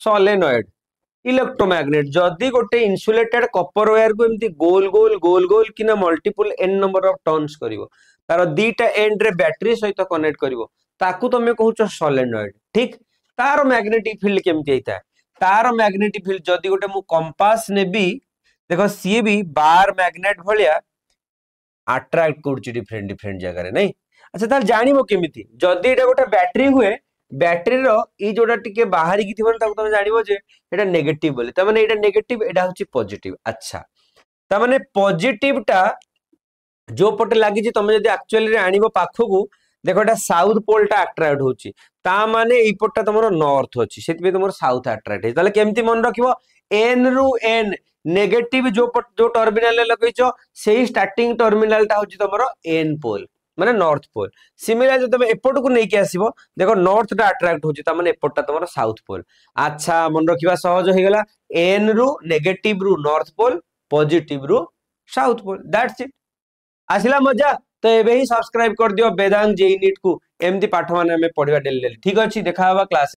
Solenoid electromagnet जदि गोटे insulated copper wire को एमती गोल गोल गोल गोल कि multiple n number of turns करिवो तार दीटा एंड रे बैटरी सहित कनेक्ट करिवो ताकू तमे कहूछ सॉलेनॉइड ठीक तार मैग्नेटिक फील्ड केमती होता है तार मैग्नेटिक फील्ड जदि गोटे मु कंपास नेबी देखो सी भी बार मैग्नेट भलिया अट्रैक्ट करूची डिफरेंट डिफरेंट जगह रे नहीं अच्छा तार जानिबो केमिति जदि एटा गोटे बैटरी हुए बैटरी रो ई जोडा टिके बाहरी की थिबो ताको तमे जानिबो जे एटा नेगेटिव बोली त माने एटा नेगेटिव एटा होची पॉजिटिव अच्छा त माने पॉजिटिव टा जो पटे लागि जे तमे जदि एक्चुअली रे आनिबो पाखकू देखो एटा साउथ पोल टा अट्रैक्ट होची ता माने ई पट्टा तमरो नॉर्थ होची सेति पे तमरो साउथ अट्रैक्ट हे ताले केमति मन रखिबो एन रु एन नेगेटिव जो टर्मिनल लगेचो सेही स्टार्टिंग टर्मिनल टा होची तमरो एन पोल माने नॉर्थ पोल सिमिलर जब तुम एपट को नहीं आसो देखो नॉर्थ टा अट्रैक्ट होची ता माने एपट टा तमरो साउथ पोल अच्छा मन रखिबा सहज हो गला एन रु नेगेटिव रु नॉर्थ पोल पॉजिटिव रु साउथ पोल दैट्स इट आसिला मजा तो एबे ही सब्सक्राइब कर दियो वेदांत जेई नीट को एमती पाठ माने हमें पढ़िबा डेली ठीक अछि देखा हवा क्लास।